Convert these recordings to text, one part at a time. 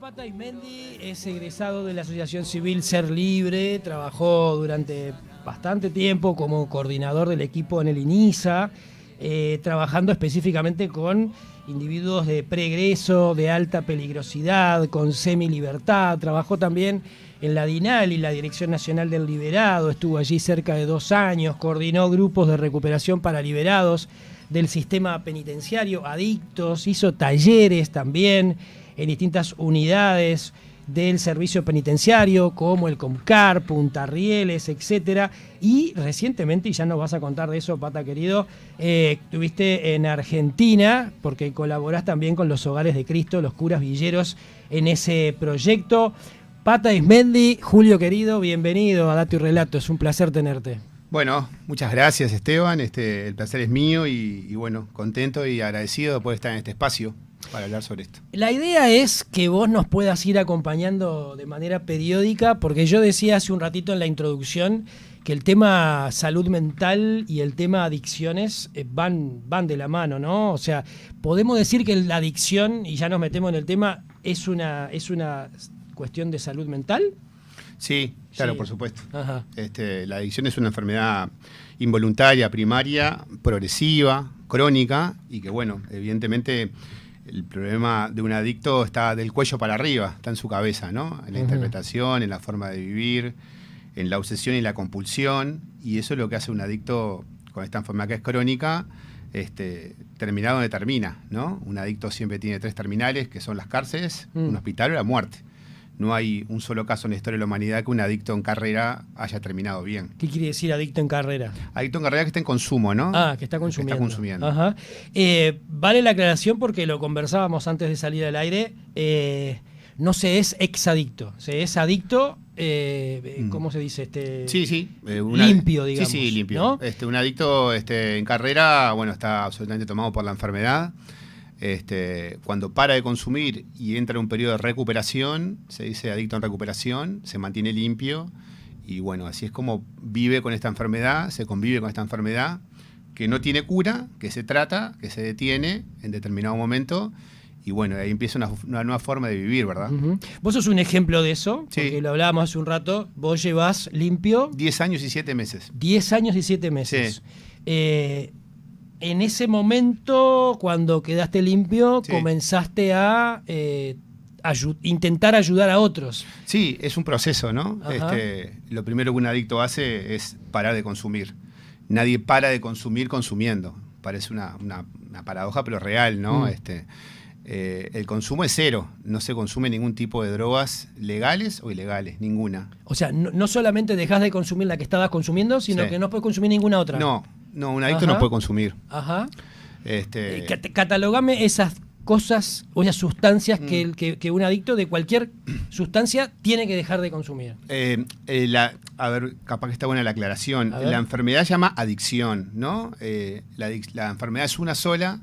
Pata Ismendi es egresado de la Asociación Civil Ser Libre, trabajó durante bastante tiempo como coordinador del equipo en el INISA, trabajando específicamente con individuos de pregreso, de alta peligrosidad, con semilibertad. Trabajó también en la DINAL y la Dirección Nacional del Liberado, estuvo allí cerca de 2 años, coordinó grupos de recuperación para liberados del sistema penitenciario, adictos, hizo talleres también en distintas unidades del servicio penitenciario, como el Comcar, Punta Rieles, etcétera. Y recientemente, y ya nos vas a contar de eso, Pata querido, estuviste en Argentina, porque colaborás también con los Hogares de Cristo, los curas villeros, en ese proyecto. Pata Ismendi, Julio querido, bienvenido a Dato y Relato, es un placer tenerte. Bueno, muchas gracias Esteban, el placer es mío y bueno, contento y agradecido de poder estar en este espacio para hablar sobre esto. La idea es que vos nos puedas ir acompañando de manera periódica, porque yo decía hace un ratito en la introducción que el tema salud mental y el tema adicciones van de la mano, ¿no? O sea, podemos decir que la adicción, y ya nos metemos en el tema, es una cuestión de salud mental. Sí, claro, sí. Por supuesto. Ajá. La adicción es una enfermedad involuntaria, primaria, progresiva, crónica y que, bueno, evidentemente el problema de un adicto está del cuello para arriba, está en su cabeza, ¿no? En la interpretación, en la forma de vivir, en la obsesión y la compulsión, y eso es lo que hace un adicto con esta enfermedad que es crónica, terminar donde termina, ¿no? Un adicto siempre tiene 3 terminales, que son las cárceles, un hospital o la muerte. No hay un solo caso en la historia de la humanidad que un adicto en carrera haya terminado bien. ¿Qué quiere decir adicto en carrera? Adicto en carrera que está en consumo, ¿no? Ah, que está consumiendo. Que está consumiendo. Ajá. Vale la aclaración porque lo conversábamos antes de salir al aire. No se es exadicto, se es adicto, ¿cómo se dice? Sí. Limpio, digamos. Sí, limpio. ¿No? Un adicto en carrera, bueno, está absolutamente tomado por la enfermedad. Cuando para de consumir y entra en un periodo de recuperación, se dice adicto en recuperación, se mantiene limpio y bueno, así es como vive con esta enfermedad, se convive con esta enfermedad que no tiene cura, que se trata, que se detiene en determinado momento y bueno, ahí empieza una nueva forma de vivir, ¿verdad? Vos sos un ejemplo de eso, sí. Porque lo hablábamos hace un rato, vos llevás limpio 10 años y 7 meses. 10 años y 7 meses. Sí. En ese momento, cuando quedaste limpio, sí. Comenzaste a intentar ayudar a otros. Sí, es un proceso, ¿no? Lo primero que un adicto hace es parar de consumir. Nadie para de consumir consumiendo. Parece una paradoja, pero real, ¿no? El consumo es 0. No se consume ningún tipo de drogas legales o ilegales, ninguna. O sea, no solamente dejás de consumir la que estabas consumiendo, sino que no puedes consumir ninguna otra. No, un adicto no puede consumir. Ajá. Catalogame esas cosas o esas sustancias que un adicto de cualquier sustancia tiene que dejar de consumir. A ver, capaz que está buena la aclaración. La enfermedad se llama adicción, ¿no? La enfermedad es una sola,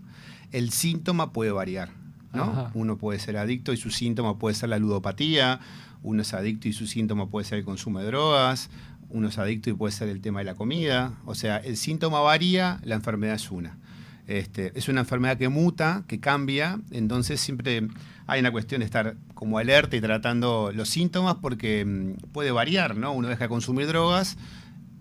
el síntoma puede variar, ¿no? Ajá. Uno puede ser adicto y su síntoma puede ser la ludopatía, uno es adicto y su síntoma puede ser el consumo de drogas, uno es adicto y puede ser el tema de la comida. O sea, el síntoma varía, la enfermedad es una. Es una enfermedad que muta, que cambia, entonces siempre hay una cuestión de estar como alerta y tratando los síntomas porque puede variar, ¿no? Uno deja de consumir drogas,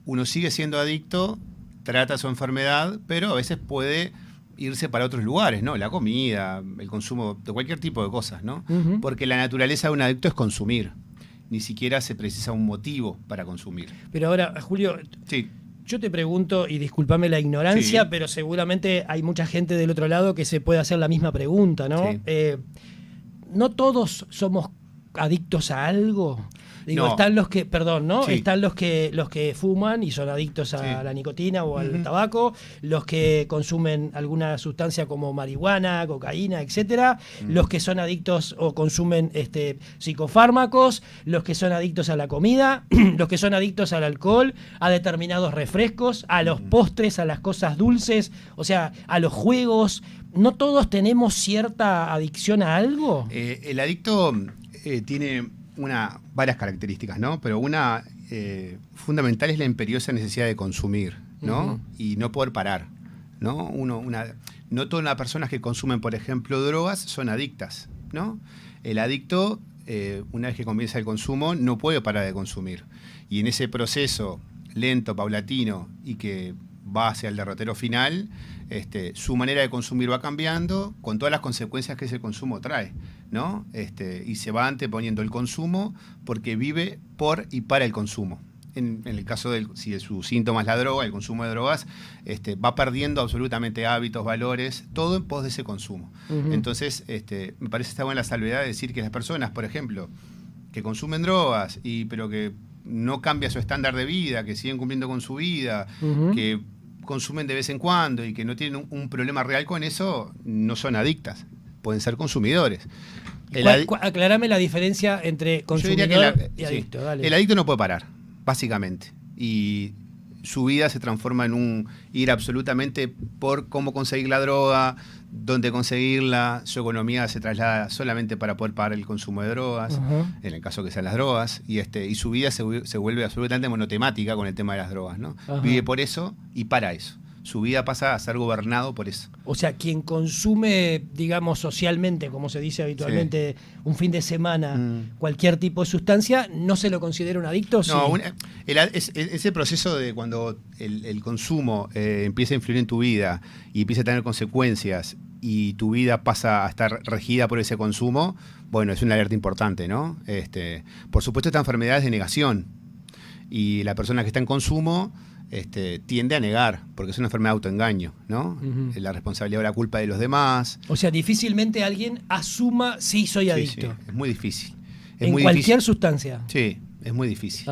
uno sigue siendo adicto, trata su enfermedad, pero a veces puede irse para otros lugares, ¿no? La comida, el consumo de cualquier tipo de cosas, ¿no? Porque la naturaleza de un adicto es consumir. Ni siquiera se precisa un motivo para consumir. Pero ahora, Julio, sí. Yo te pregunto, y discúlpame la ignorancia, sí. Pero seguramente hay mucha gente del otro lado que se puede hacer la misma pregunta, ¿no? Sí. ¿No todos somos adictos a algo? Digo, no. Están los que, perdón, ¿no? Sí. Están los que fuman y son adictos a la nicotina o al tabaco, los que consumen alguna sustancia como marihuana, cocaína, etcétera, los que son adictos o consumen psicofármacos, los que son adictos a la comida, los que son adictos al alcohol, a determinados refrescos, a los postres, a las cosas dulces, o sea, a los juegos. ¿No todos tenemos cierta adicción a algo? El adicto tiene varias características, ¿no? Pero una fundamental es la imperiosa necesidad de consumir, ¿no? Y no poder parar, ¿no? No todas las personas que consumen, por ejemplo, drogas son adictas, ¿no? El adicto, una vez que comienza el consumo, no puede parar de consumir. Y en ese proceso lento, paulatino y que va hacia el derrotero final, su manera de consumir va cambiando con todas las consecuencias que ese consumo trae, ¿no? Y se va anteponiendo el consumo porque vive por y para el consumo. En el caso si su síntoma es la droga, el consumo de drogas, va perdiendo absolutamente hábitos, valores, todo en pos de ese consumo. Entonces, me parece que está buena la salvedad de decir que las personas, por ejemplo, que consumen drogas, pero que no cambia su estándar de vida, que siguen cumpliendo con su vida, que consumen de vez en cuando y que no tienen un problema real con eso, no son adictas, pueden ser consumidores. Aclarame la diferencia entre consumidor y adicto. Sí. Dale. El adicto no puede parar, básicamente, y su vida se transforma en un ir absolutamente por cómo conseguir la droga, dónde conseguirla, su economía se traslada solamente para poder pagar el consumo de drogas, en el caso que sean las drogas, y su vida se vuelve absolutamente monotemática con el tema de las drogas, ¿no? Vive por eso y para eso. Su vida pasa a ser gobernado por eso. O sea, quien consume, digamos, socialmente, como se dice habitualmente, un fin de semana, cualquier tipo de sustancia, ¿no se lo considera un adicto? No, ese proceso de cuando el consumo empieza a influir en tu vida y empieza a tener consecuencias y tu vida pasa a estar regida por ese consumo, bueno, es una alerta importante, ¿no? Por supuesto, esta enfermedad es de negación y la persona que está en consumo tiende a negar, porque es una enfermedad de autoengaño, ¿no? La responsabilidad o la culpa de los demás. O sea, difícilmente alguien asuma sí soy adicto. Sí, es muy difícil. En cualquier sustancia. Sí, es muy difícil.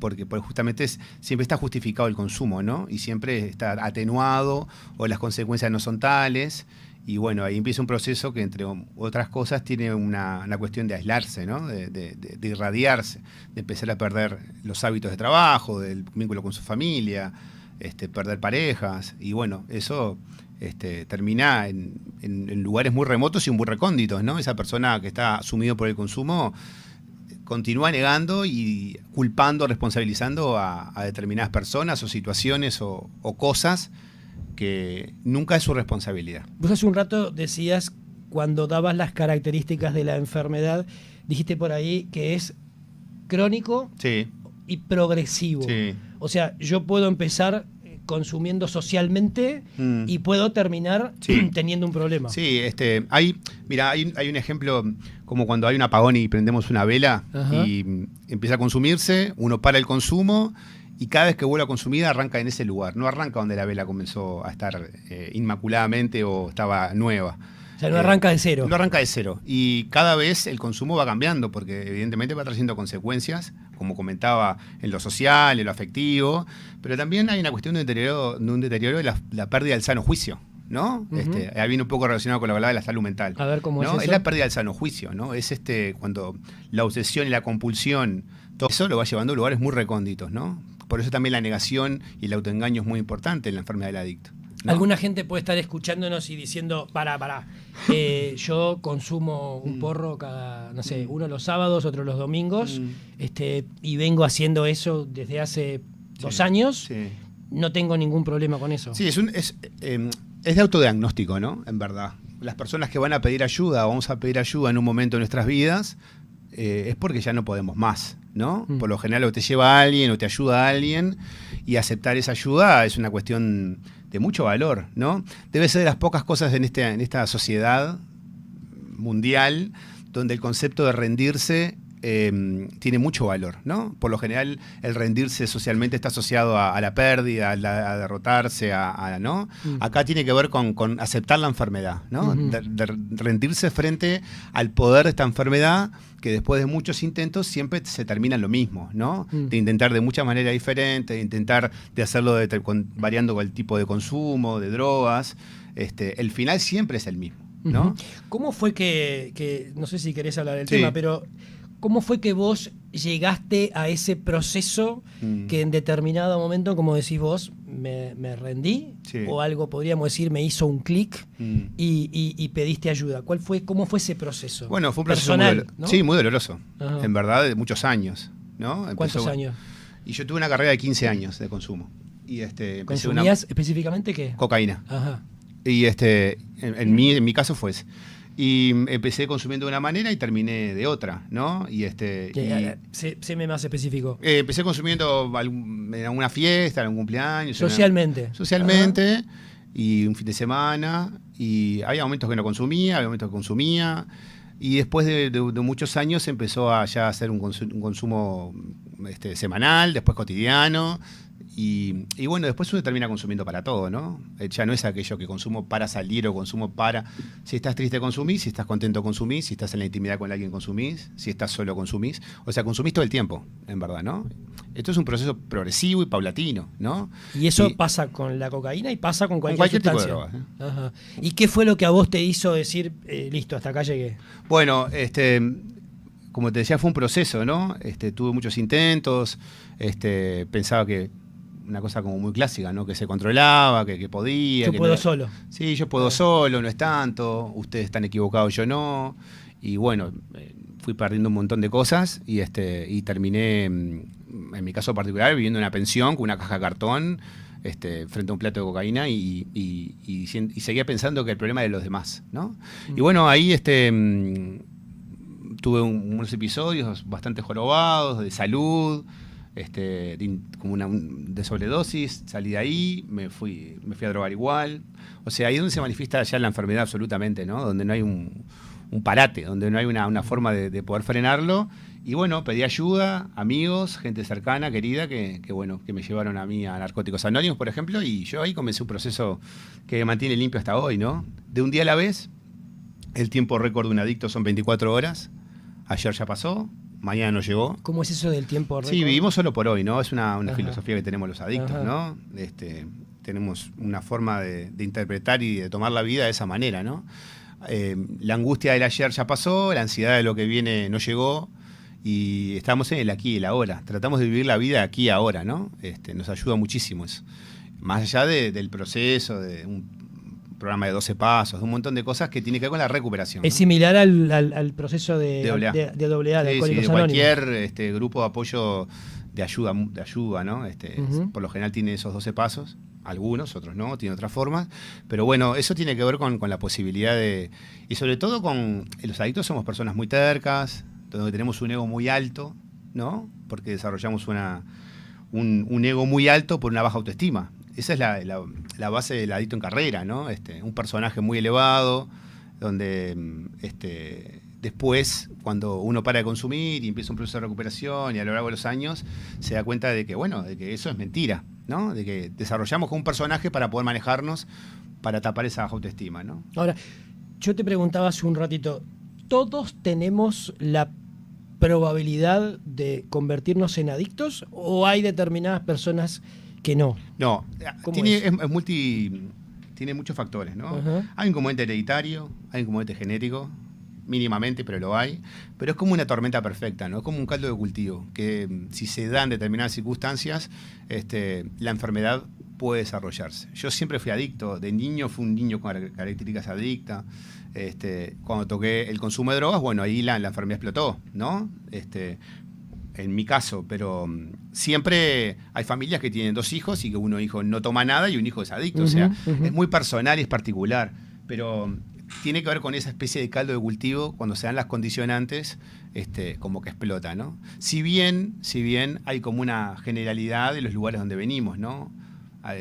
Porque justamente siempre está justificado el consumo, ¿no? Y siempre está atenuado o las consecuencias no son tales. Y bueno, ahí empieza un proceso que, entre otras cosas, tiene una cuestión de aislarse, ¿no? De irradiarse, de empezar a perder los hábitos de trabajo, del vínculo con su familia, perder parejas. Y bueno, eso termina en lugares muy remotos y muy recónditos, ¿no? Esa persona que está sumido por el consumo continúa negando y culpando, responsabilizando a determinadas personas o situaciones o cosas que nunca es su responsabilidad. Vos hace un rato decías, cuando dabas las características de la enfermedad, dijiste por ahí que es crónico y progresivo. Sí. O sea, yo puedo empezar consumiendo socialmente y puedo terminar teniendo un problema. Sí, hay un ejemplo como cuando hay un apagón y prendemos una vela y empieza a consumirse, uno para el consumo y cada vez que vuelve a consumir arranca en ese lugar, no arranca donde la vela comenzó a estar inmaculadamente o estaba nueva. O sea, no arranca de cero. No arranca de cero. Y cada vez el consumo va cambiando, porque evidentemente va trayendo consecuencias, como comentaba, en lo social, en lo afectivo, pero también hay una cuestión de un deterioro de la pérdida del sano juicio, ¿no? Ahí viene un poco relacionado con lo que hablaba de la salud mental. A ver cómo ¿no? es eso. Es la pérdida del sano juicio, ¿no? Es cuando la obsesión y la compulsión, todo eso lo va llevando a lugares muy recónditos, ¿no? Por eso también la negación y el autoengaño es muy importante en la enfermedad del adicto, ¿no? Alguna gente puede estar escuchándonos y diciendo, pará, yo consumo un porro cada, no sé, uno los sábados, otro los domingos, y vengo haciendo eso desde hace 2 años, no tengo ningún problema con eso. Sí, es de autodiagnóstico, ¿no? En verdad. Las personas que van a pedir ayuda o vamos a pedir ayuda en un momento de nuestras vidas, es porque ya no podemos más, ¿no? Por lo general o te lleva a alguien o te ayuda a alguien, y aceptar esa ayuda es una cuestión de mucho valor, ¿no? Debe ser de las pocas cosas en esta sociedad mundial donde el concepto de rendirse tiene mucho valor, ¿no? Por lo general, el rendirse socialmente está asociado a la pérdida, a derrotarse, ¿no? Acá tiene que ver con aceptar la enfermedad, ¿no? De rendirse frente al poder de esta enfermedad, que después de muchos intentos siempre se termina en lo mismo, ¿no? De intentar de muchas maneras diferentes, de intentar de hacerlo variando con el tipo de consumo, de drogas. El final siempre es el mismo, ¿no? ¿Cómo fue que no sé si querés hablar del tema, pero ¿cómo fue que vos llegaste a ese proceso que en determinado momento, como decís vos, me rendí? O algo, podríamos decir, me hizo un clic y pediste ayuda. ¿Cómo fue ese proceso? Bueno, fue un proceso personal, ¿no? muy doloroso, en verdad, de muchos años, ¿no? ¿Cuántos años? Y yo tuve una carrera de 15 años de consumo. Y ¿Consumías específicamente qué? Cocaína. Ajá. Y en mi caso fue ese. Y empecé consumiendo de una manera y terminé de otra, ¿no? Séme más específico. Empecé consumiendo en alguna fiesta, en algún cumpleaños. Socialmente. Socialmente, y un fin de semana. Y había momentos que no consumía, había momentos que consumía. Y después de muchos años empezó a ya hacer un consumo semanal, después cotidiano. Y bueno, después uno termina consumiendo para todo, ¿no? Ya no es aquello que consumo para salir o consumo para... Si estás triste, consumís. Si estás contento, consumís. Si estás en la intimidad con alguien, consumís. Si estás solo, consumís. O sea, consumís todo el tiempo, en verdad, ¿no? Esto es un proceso progresivo y paulatino, ¿no? Y eso pasa con la cocaína y pasa con cualquier sustancia. Tipo de drogas, ¿eh? Ajá. ¿Y qué fue lo que a vos te hizo decir, listo, hasta acá llegué? Bueno, como te decía, fue un proceso, ¿no? Tuve muchos intentos. Pensaba que una cosa como muy clásica, ¿no? Que se controlaba, que podía. Yo puedo solo. Sí, yo puedo solo, no es tanto. Ustedes están equivocados, yo no. Y bueno, fui perdiendo un montón de cosas y terminé, en mi caso particular, viviendo en una pensión con una caja de cartón frente a un plato de cocaína y seguía pensando que el problema era de los demás, ¿no? Y bueno, ahí tuve unos episodios bastante jorobados de salud, como de sobredosis, salí de ahí, me fui a drogar igual. O sea, ahí es donde se manifiesta ya la enfermedad absolutamente, ¿no? Donde no hay un parate, donde no hay una forma de poder frenarlo. Y bueno, pedí ayuda, amigos, gente cercana, querida, que me llevaron a mí a Narcóticos Anónimos, por ejemplo, y yo ahí comencé un proceso que me mantiene limpio hasta hoy, ¿no? De un día a la vez, el tiempo récord de un adicto son 24 horas, ayer ya pasó, mañana no llegó. ¿Cómo es eso del tiempo récord? Sí, vivimos solo por hoy, ¿no? Es una filosofía que tenemos los adictos, ¿no? Tenemos una forma de interpretar y de tomar la vida de esa manera, ¿no? La angustia del ayer ya pasó, la ansiedad de lo que viene no llegó y estamos en el aquí y el ahora. Tratamos de vivir la vida aquí y ahora, ¿no? Nos ayuda muchísimo eso. Más allá del proceso, de un programa de 12 pasos, de un montón de cosas que tiene que ver con la recuperación, ¿no? Es similar al proceso de AA, de Alcohólicos de Anónimos. cualquier grupo de apoyo de ayuda, ¿no? Por lo general tiene esos 12 pasos. Algunos, otros no, tienen otras formas. Pero bueno, eso tiene que ver con la posibilidad de... Y sobre todo con... Los adictos somos personas muy tercas, donde tenemos un ego muy alto, ¿no? Porque desarrollamos un ego muy alto por una baja autoestima. Esa es la base del adicto en carrera, ¿no? Un personaje muy elevado, donde después, cuando uno para de consumir y empieza un proceso de recuperación y a lo largo de los años, se da cuenta de que eso es mentira, ¿no? De que desarrollamos como un personaje para poder manejarnos, para tapar esa baja autoestima, ¿no? Ahora, yo te preguntaba hace un ratito, ¿todos tenemos la probabilidad de convertirnos en adictos o hay determinadas personas que no? No, tiene muchos factores, ¿no? Uh-huh. Hay un componente hereditario, hay un componente genético, mínimamente, pero lo hay. Pero es como una tormenta perfecta, ¿no? Es como un caldo de cultivo, que si se dan determinadas circunstancias, la enfermedad puede desarrollarse. Yo siempre fui adicto. De niño fui un niño con características adictas. Cuando toqué el consumo de drogas, bueno, ahí la enfermedad explotó, ¿no? En mi caso, pero siempre hay familias que tienen 2 hijos y que uno hijo no toma nada y un hijo es adicto. Uh-huh, o sea, es muy personal y es particular, pero tiene que ver con esa especie de caldo de cultivo cuando se dan las condicionantes, como que explota, ¿no? Si bien hay como una generalidad de los lugares donde venimos, ¿no?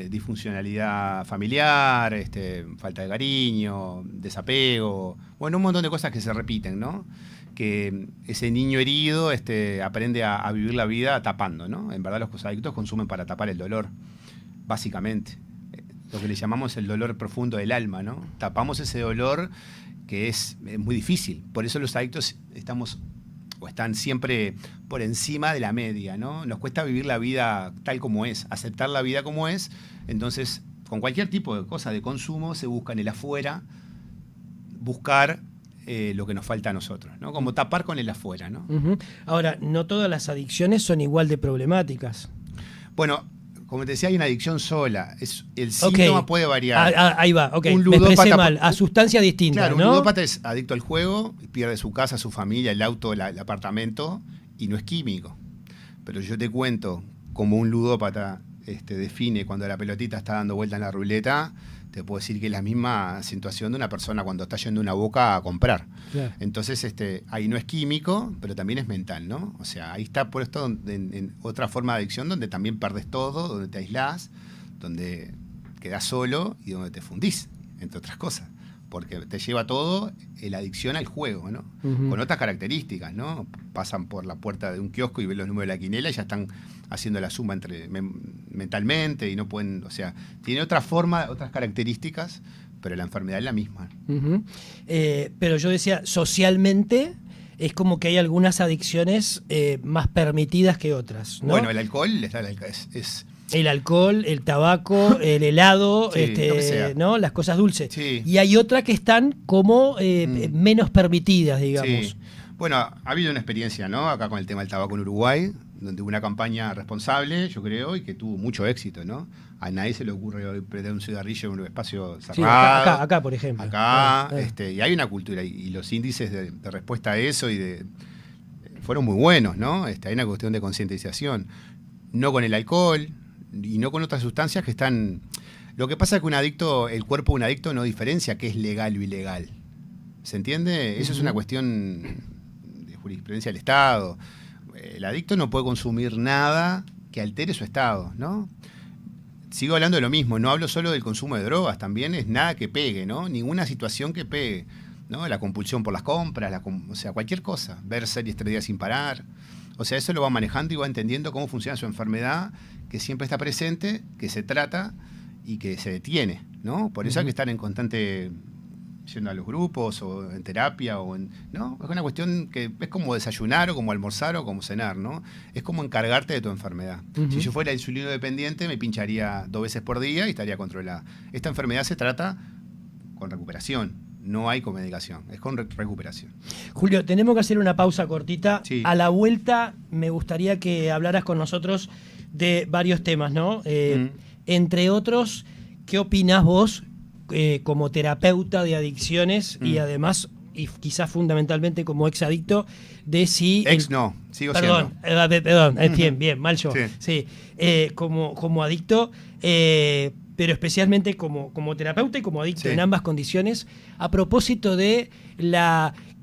Disfuncionalidad familiar, falta de cariño, desapego, bueno, un montón de cosas que se repiten, ¿no? Que ese niño herido aprende a vivir la vida tapando, ¿no? En verdad los adictos consumen para tapar el dolor, básicamente. Lo que le llamamos el dolor profundo del alma, ¿no? Tapamos ese dolor que es muy difícil. Por eso los adictos están siempre por encima de la media, ¿no? Nos cuesta vivir la vida tal como es, aceptar la vida como es. Entonces, con cualquier tipo de cosa de consumo se busca en el afuera, buscar lo que nos falta a nosotros, ¿no? Como tapar con el afuera, ¿no? Uh-huh. Ahora, no todas las adicciones son igual de problemáticas. Bueno, como te decía, hay una adicción sola. El síntoma puede variar. Ahí va, ok. Me expresé mal. A sustancia distinta, claro, ¿no? Un ludópata es adicto al juego, pierde su casa, su familia, el auto, el apartamento, y no es químico. Pero yo te cuento cómo un ludópata define cuando la pelotita está dando vuelta en la ruleta, te puedo decir que es la misma situación de una persona cuando está yendo a una boca a comprar. Claro. Entonces, ahí no es químico, pero también es mental, ¿no? O sea, ahí está puesto en otra forma de adicción donde también perdes todo, donde te aislás, donde quedás solo y donde te fundís, entre otras cosas. Porque te lleva todo la adicción al juego, ¿no? Con otras características, ¿no? Pasan por la puerta de un kiosco y ven los números de la quinela y ya están haciendo la suma mentalmente y no pueden, o sea, tiene otra forma, otras características, pero la enfermedad es la misma. Pero yo decía, socialmente es como que hay algunas adicciones más permitidas que otras, ¿no? Bueno, el alcohol es el alcohol, el tabaco, el helado, sí, ¿no? Las cosas dulces. Sí. Y hay otras que están como menos permitidas, digamos. Sí. Bueno, ha habido una experiencia, ¿no? Acá con el tema del tabaco en Uruguay, donde hubo una campaña responsable, yo creo, y que tuvo mucho éxito, ¿no? A nadie se le ocurre prender un cigarrillo en un espacio cerrado. Sí, acá, por ejemplo. Acá, y hay una cultura, y los índices de respuesta a eso fueron muy buenos, ¿no? Hay una cuestión de concientización. No con el alcohol, y no con otras sustancias que están... Lo que pasa es que el cuerpo de un adicto no diferencia qué es legal o ilegal. ¿Se entiende? Eso es una cuestión de jurisprudencia del Estado. El adicto no puede consumir nada que altere su estado, ¿no? Sigo hablando de lo mismo, no hablo solo del consumo de drogas, también es nada que pegue, ¿no? Ninguna situación que pegue, ¿no? La compulsión por las compras, o sea, cualquier cosa. Ver series 3 días sin parar. O sea, eso lo va manejando y va entendiendo cómo funciona su enfermedad, que siempre está presente, que se trata y que se detiene, ¿no? Por eso hay que estar en constante yendo a los grupos o en terapia ¿no? Es una cuestión que es como desayunar o como almorzar o como cenar, ¿no? Es como encargarte de tu enfermedad. Si yo fuera insulino dependiente, me pincharía 2 veces por día y estaría controlada. Esta enfermedad se trata con recuperación. No hay con medicación, es con recuperación. Julio, tenemos que hacer una pausa cortita. Sí. A la vuelta me gustaría que hablaras con nosotros de varios temas, ¿no? Entre otros, ¿qué opinás vos como terapeuta de adicciones y además, y quizás fundamentalmente como exadicto, de si... No, sigo siendo. Perdón, bien, mal yo. Sí, como adicto... pero especialmente como terapeuta y como adicto en ambas condiciones, a propósito de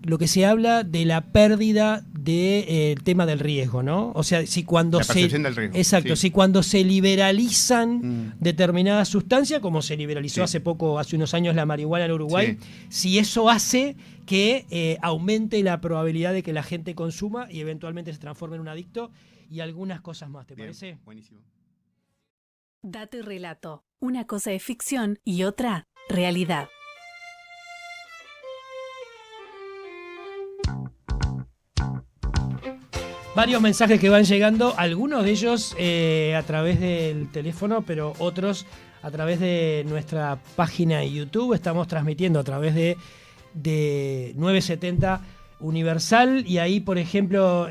lo que se habla de la pérdida del tema del riesgo, ¿no? O sea, si cuando la percepción del riesgo. Exacto, si cuando se liberalizan determinadas sustancias, como se liberalizó hace unos años la marihuana en Uruguay, si eso hace que aumente la probabilidad de que la gente consuma y eventualmente se transforme en un adicto y algunas cosas más, ¿te parece? Buenísimo. Dato y relato. Una cosa es ficción y otra, realidad. Varios mensajes que van llegando, algunos de ellos a través del teléfono, pero otros a través de nuestra página de YouTube. Estamos transmitiendo a través de 970 Universal, y ahí, por ejemplo,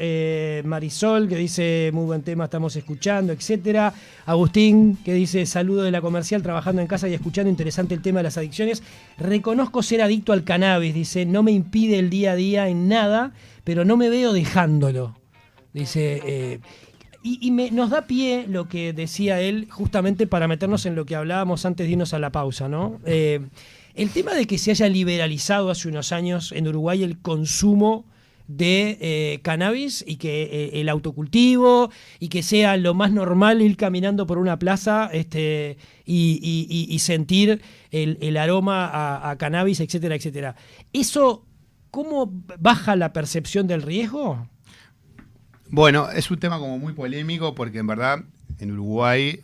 Marisol, que dice muy buen tema, estamos escuchando, etcétera. Agustín, que dice saludo de la comercial, trabajando en casa y escuchando, interesante el tema de las adicciones. Reconozco ser adicto al cannabis, dice, no me impide el día a día en nada, pero no me veo dejándolo. Dice, nos da pie lo que decía él, justamente para meternos en lo que hablábamos antes de irnos a la pausa, ¿no? El tema de que se haya liberalizado hace unos años en Uruguay el consumo de cannabis y que el autocultivo y que sea lo más normal ir caminando por una plaza y sentir el aroma a cannabis, etcétera, etcétera. ¿Eso cómo baja la percepción del riesgo? Bueno, es un tema como muy polémico porque en verdad en Uruguay...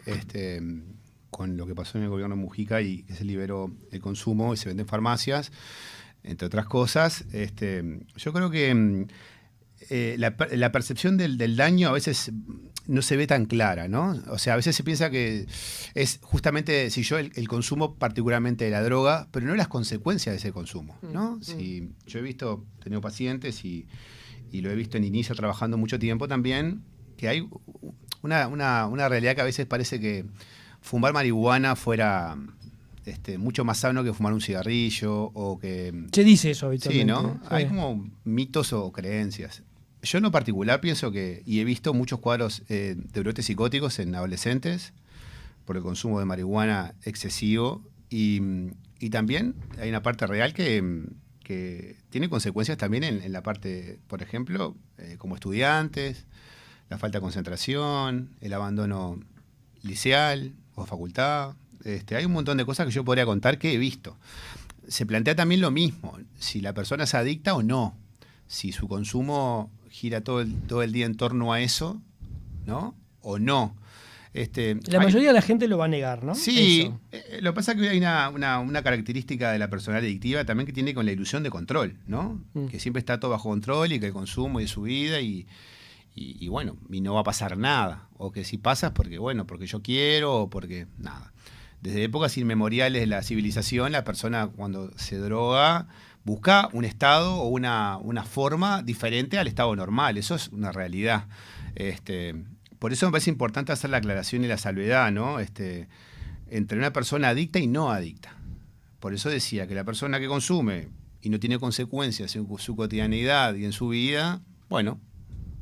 con lo que pasó en el gobierno de Mujica y que se liberó el consumo y se vende en farmacias, entre otras cosas, yo creo que la percepción del daño a veces no se ve tan clara, ¿no? O sea, a veces se piensa que es justamente, si yo, el consumo particularmente de la droga, pero no las consecuencias de ese consumo, ¿no? Si yo he tenido pacientes y lo he visto en inicio trabajando mucho tiempo también, que hay una realidad que a veces parece que fumar marihuana fuera mucho más sano que fumar un cigarrillo o que... Se dice eso habitualmente. Sí, ¿no? Sí. Hay como mitos o creencias. Yo en lo particular pienso y he visto muchos cuadros de brotes psicóticos en adolescentes por el consumo de marihuana excesivo Y también hay una parte real que tiene consecuencias también en la parte, por ejemplo, como estudiantes, la falta de concentración, el abandono liceal o facultad. Hay un montón de cosas que yo podría contar que he visto. Se plantea también lo mismo, si la persona es adicta o no, si su consumo gira todo el día en torno a eso, ¿no? O no. La mayoría de la gente lo va a negar, ¿no? Sí, lo que pasa es que hay una característica de la personalidad adictiva también que tiene con la ilusión de control, ¿no? Que siempre está todo bajo control y que el consumo es su vida y bueno, y no va a pasar nada. O que si pasa es porque yo quiero o porque nada. Desde épocas inmemoriales de la civilización, la persona cuando se droga busca un estado o una forma diferente al estado normal. Eso es una realidad. Por eso me parece importante hacer la aclaración y la salvedad, ¿no? Entre una persona adicta y no adicta. Por eso decía que la persona que consume y no tiene consecuencias en su cotidianidad y en su vida, bueno,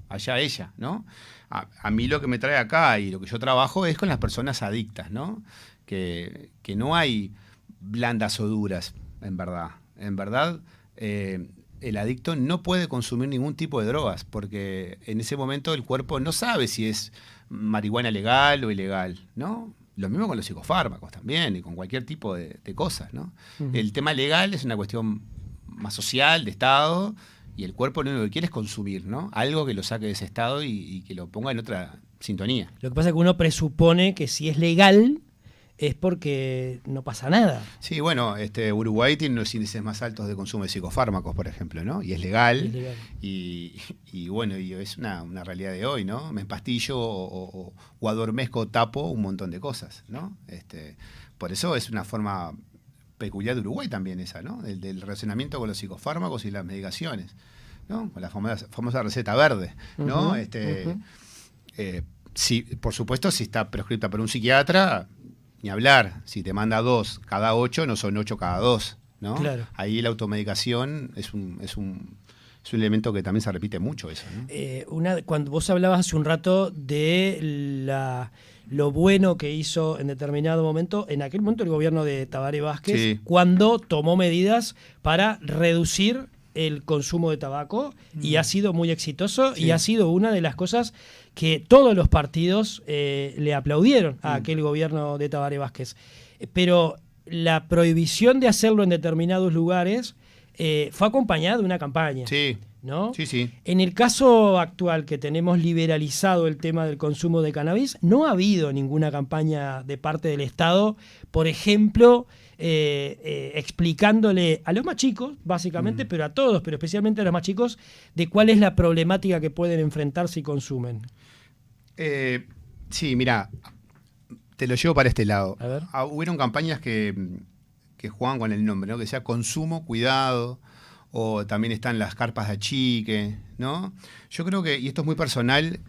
allá ella, ¿no? A mí lo que me trae acá y lo que yo trabajo es con las personas adictas, ¿no? Que no hay blandas o duras, en verdad. En verdad, el adicto no puede consumir ningún tipo de drogas, porque en ese momento el cuerpo no sabe si es marihuana legal o ilegal, ¿no? Lo mismo con los psicofármacos también, y con cualquier tipo de cosas, ¿no? Uh-huh. El tema legal es una cuestión más social, de Estado, y el cuerpo lo único que quiere es consumir, ¿no? Algo que lo saque de ese estado y que lo ponga en otra sintonía. Lo que pasa es que uno presupone que si es legal es porque no pasa nada. Sí, bueno, Uruguay tiene los índices más altos de consumo de psicofármacos, por ejemplo, ¿no? Y es legal. Es legal. Y bueno, y es una realidad de hoy, ¿no? Me empastillo o adormezco, tapo un montón de cosas, ¿no? Por eso es una forma peculiar de Uruguay también esa, ¿no? Del relacionamiento con los psicofármacos y las medicaciones, ¿no? Con la famosa receta verde, ¿no? Sí, por supuesto, si está prescrita por un psiquiatra, ni hablar. Si te manda 2 cada 8, no son 8 cada 2, ¿no? Claro. Ahí la automedicación es un elemento que también se repite mucho eso, ¿no? Cuando vos hablabas hace un rato de lo bueno que hizo en determinado momento, en aquel momento el gobierno de Tabaré Vázquez, sí, cuando tomó medidas para reducir el consumo de tabaco, y ha sido muy exitoso, sí, y ha sido una de las cosas que todos los partidos le aplaudieron a aquel gobierno de Tabaré Vázquez. Pero la prohibición de hacerlo en determinados lugares fue acompañada de una campaña. Sí. ¿No? Sí, sí. En el caso actual, que tenemos liberalizado el tema del consumo de cannabis, no ha habido ninguna campaña de parte del Estado, por ejemplo, explicándole a los más chicos, básicamente, pero a todos, pero especialmente a los más chicos, de cuál es la problemática que pueden enfrentar si consumen. Sí, mira, te lo llevo para este lado. A ver. Hubieron campañas que juegan con el nombre, ¿no? Que sea consumo, cuidado, o también están las carpas de achique, ¿no? Yo creo que, y esto es muy personal,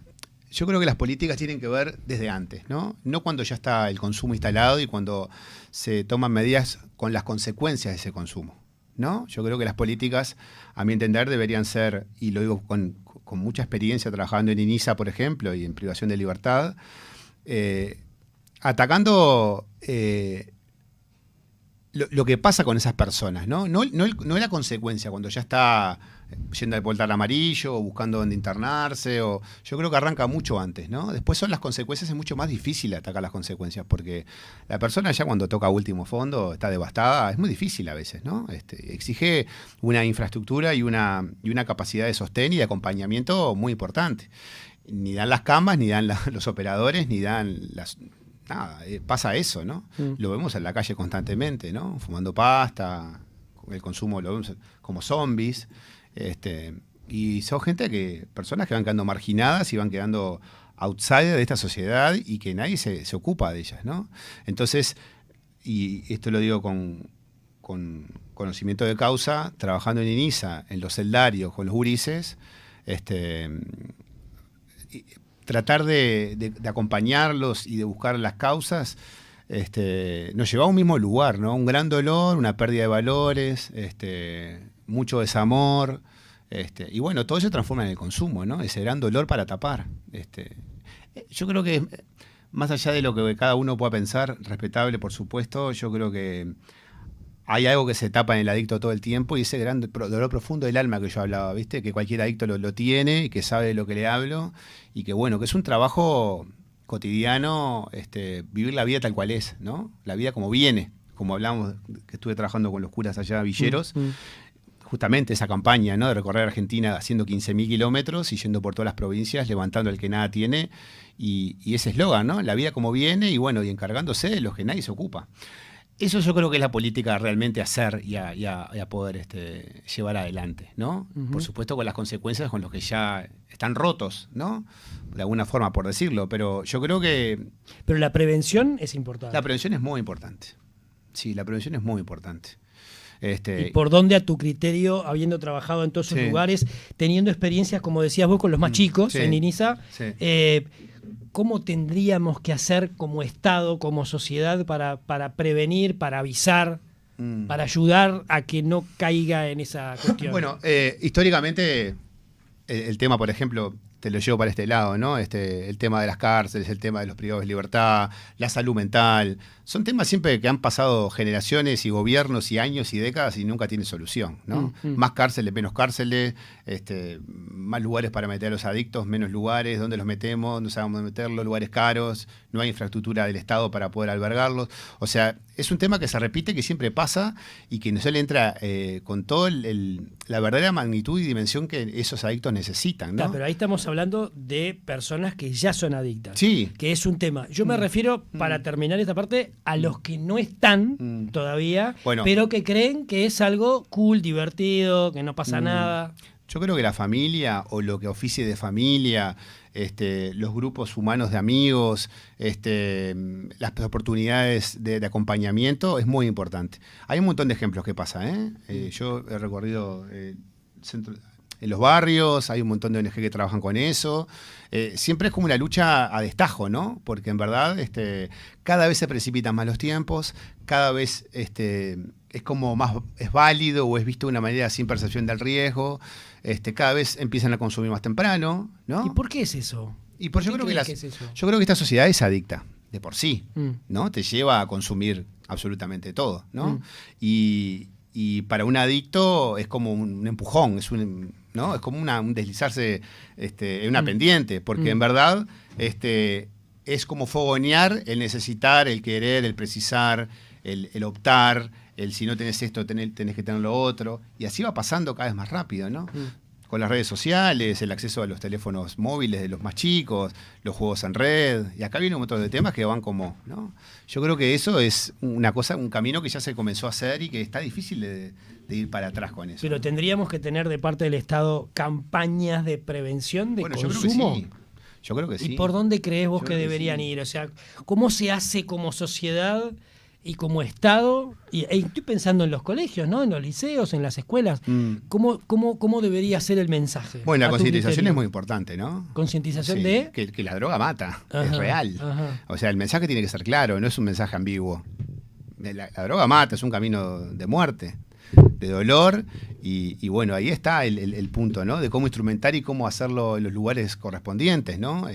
yo creo que las políticas tienen que ver desde antes, ¿no? No cuando ya está el consumo instalado y cuando se toman medidas con las consecuencias de ese consumo, ¿no? Yo creo que las políticas, a mi entender, deberían ser, y lo digo con mucha experiencia trabajando en INISA, por ejemplo, y en privación de libertad, atacando lo que pasa con esas personas, ¿no? No la consecuencia cuando ya está yendo al portal amarillo o buscando dónde internarse, yo creo que arranca mucho antes, ¿no? Después son las consecuencias, es mucho más difícil atacar las consecuencias, porque la persona ya cuando toca último fondo está devastada, es muy difícil a veces, ¿no? Exige una infraestructura y una capacidad de sostén y de acompañamiento muy importante. Ni dan las camas, ni dan los operadores, ni dan las... Nada, pasa eso, ¿no? Lo vemos en la calle constantemente, ¿no? Fumando pasta, el consumo lo vemos como zombies, y son personas que van quedando marginadas y van quedando outside de esta sociedad y que nadie se ocupa de ellas, ¿no? Entonces, y esto lo digo con conocimiento de causa, trabajando en INISA, en los celdarios, con los gurises, tratar de acompañarlos y de buscar las causas, nos lleva a un mismo lugar, ¿no? Un gran dolor, una pérdida de valores, mucho desamor, y bueno, todo se transforma en el consumo, ¿no? Ese gran dolor para tapar. Yo creo que más allá de lo que cada uno pueda pensar, respetable por supuesto, yo creo que hay algo que se tapa en el adicto todo el tiempo y ese gran dolor profundo del alma que yo hablaba, ¿viste? Que cualquier adicto lo tiene y que sabe de lo que le hablo y que bueno, que es un trabajo cotidiano, vivir la vida tal cual es, ¿no? La vida como viene, como hablamos, que estuve trabajando con los curas allá, villeros, justamente esa campaña, ¿no? De recorrer Argentina haciendo 15.000 kilómetros y yendo por todas las provincias, levantando al que nada tiene y ese eslogan, ¿no? La vida como viene y bueno, y encargándose de los que nadie se ocupa. Eso yo creo que es la política realmente hacer y a poder llevar adelante, ¿no? Por supuesto con las consecuencias con los que ya están rotos, ¿no? De alguna forma, por decirlo, pero yo creo que... Pero la prevención es importante. La prevención es muy importante. Sí, la prevención es muy importante. ¿Y por dónde a tu criterio, habiendo trabajado en todos esos lugares, teniendo experiencias, como decías vos, con los más chicos en INISA, cómo tendríamos que hacer como Estado, como sociedad, para prevenir, para avisar, para ayudar a que no caiga en esa cuestión? Bueno, históricamente el tema, por ejemplo, te lo llevo para este lado, ¿no? El tema de las cárceles, el tema de los privados de libertad, la salud mental, son temas siempre que han pasado generaciones y gobiernos y años y décadas y nunca tienen solución, ¿no? Más cárceles, menos cárceles, más lugares para meter a los adictos, menos lugares, dónde los metemos, no sabemos dónde meterlos, lugares caros, no hay infraestructura del Estado para poder albergarlos. O sea, es un tema que se repite, que siempre pasa y que no se le entra con toda la verdadera magnitud y dimensión que esos adictos necesitan, ¿no? Claro, pero ahí estamos hablando de personas que ya son adictas, sí, que es un tema. Yo me refiero, para terminar esta parte, a los que no están todavía, pero que creen que es algo cool, divertido, que no pasa nada. Yo creo que la familia o lo que oficie de familia, los grupos humanos de amigos, las oportunidades de acompañamiento es muy importante. Hay un montón de ejemplos que pasa, yo he recorrido en los barrios, hay un montón de ONG que trabajan con eso. Siempre es como una lucha a destajo, ¿no? Porque en verdad cada vez se precipitan más los tiempos, cada vez es como más es válido o es visto de una manera sin percepción del riesgo, cada vez empiezan a consumir más temprano, ¿no? ¿Y por qué es eso? Y yo creo que esta sociedad es adicta de por sí, ¿no? Te lleva a consumir absolutamente todo, ¿no? Y para un adicto es como un empujón, ¿no? Es como un deslizarse en una pendiente, porque en verdad es como fogonear el necesitar, el querer, el precisar, el optar, el si no tenés esto, tenés que tener lo otro, y así va pasando cada vez más rápido, ¿no? Con las redes sociales, el acceso a los teléfonos móviles de los más chicos, los juegos en red, y acá viene un montón de temas que van como, ¿no? Yo creo que eso es una cosa, un camino que ya se comenzó a hacer y que está difícil de ir para atrás con eso. Pero tendríamos que tener de parte del Estado campañas de prevención de consumo. Yo creo que sí. ¿Y por dónde crees vos que deberían ir? O sea, ¿cómo se hace como sociedad y como Estado? Estoy pensando en los colegios, ¿no? En los liceos, en las escuelas. ¿Cómo debería ser el mensaje? Bueno, la concientización es muy importante, ¿no? ¿Concientización de? Que la droga mata, es real. O sea, el mensaje tiene que ser claro, no es un mensaje ambiguo. La droga mata, es un camino de muerte, de dolor, y bueno, ahí está el punto, ¿no? De cómo instrumentar y cómo hacerlo en los lugares correspondientes, ¿no?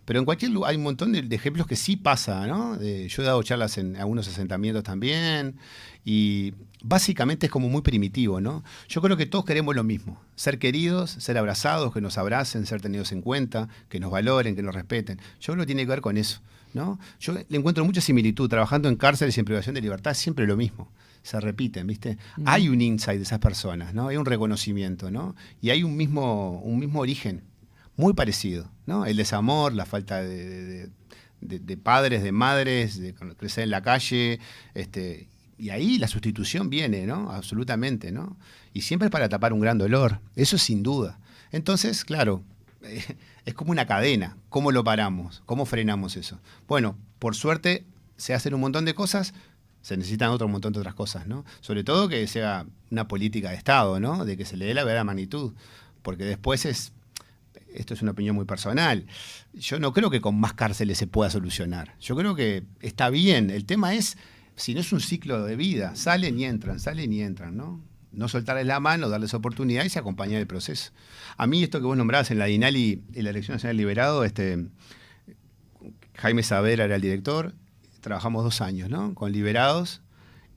Pero en cualquier lugar hay un montón de ejemplos que sí pasa, ¿no? Yo he dado charlas en algunos asentamientos también, y básicamente es como muy primitivo, ¿no? Yo creo que todos queremos lo mismo, ser queridos, ser abrazados, que nos abracen, ser tenidos en cuenta, que nos valoren, que nos respeten. Yo creo que tiene que ver con eso, ¿no? Yo le encuentro mucha similitud, trabajando en cárceles y en privación de libertad, es siempre lo mismo. Se repiten, ¿viste? Hay un insight de esas personas, ¿no? Hay un reconocimiento, ¿no? Y hay un mismo origen, muy parecido, ¿no? El desamor, la falta de padres, de madres, de crecer en la calle, y ahí la sustitución viene, ¿no? Absolutamente, ¿no? Y siempre para tapar un gran dolor, eso sin duda. Entonces, claro, es como una cadena. ¿Cómo lo paramos? ¿Cómo frenamos eso? Bueno, por suerte se hacen un montón de cosas, se necesitan otro montón de otras cosas, ¿no? Sobre todo que sea una política de Estado, ¿no? De que se le dé la verdadera magnitud, porque después esto es una opinión muy personal, yo no creo que con más cárceles se pueda solucionar. Yo creo que está bien, el tema es, si no es un ciclo de vida, salen y entran, ¿no? No soltarles la mano, darles oportunidad y se acompañar el proceso. A mí esto que vos nombrabas en la DINALI y la Dirección Nacional Liberado, que Jaime Saavedra era el director, trabajamos 2 años, ¿no? Con liberados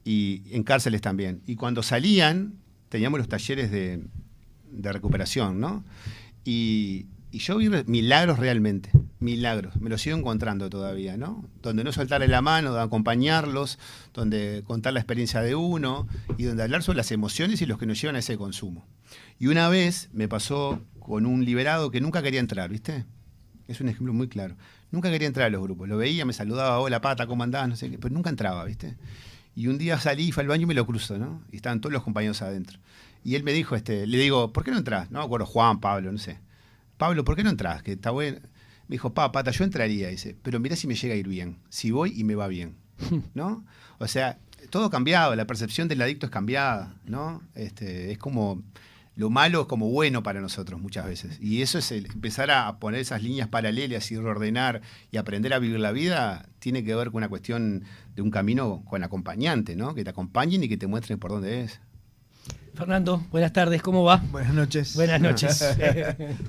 y en cárceles también. Y cuando salían, teníamos los talleres de recuperación, ¿no? Y yo vi milagros realmente, milagros, me los sigo encontrando todavía, ¿no? Donde no soltarle la mano, de acompañarlos, donde contar la experiencia de uno y donde hablar sobre las emociones y los que nos llevan a ese consumo. Y una vez me pasó con un liberado que nunca quería entrar, ¿viste? Es un ejemplo muy claro. Nunca quería entrar a los grupos. Lo veía, me saludaba, hola Pata, ¿cómo andás? No sé qué, pero nunca entraba, ¿viste? Y un día salí, fui al baño y me lo cruzo, ¿no? Y estaban todos los compañeros adentro. Y él me dijo, le digo, ¿por qué no entras? No me acuerdo, Juan, Pablo, no sé. Pablo, ¿por qué no entras? Que está bueno. Me dijo, Pata, yo entraría, dice, pero mirá si me llega a ir bien. Si voy y me va bien, ¿no? O sea, todo cambiado, la percepción del adicto es cambiada, ¿no? Es como... Lo malo es como bueno para nosotros muchas veces. Y eso es empezar a poner esas líneas paralelas y reordenar y aprender a vivir la vida, tiene que ver con una cuestión de un camino con acompañante, ¿no? Que te acompañen y que te muestren por dónde es. Fernando, buenas tardes, ¿cómo va? Buenas noches. Buenas noches.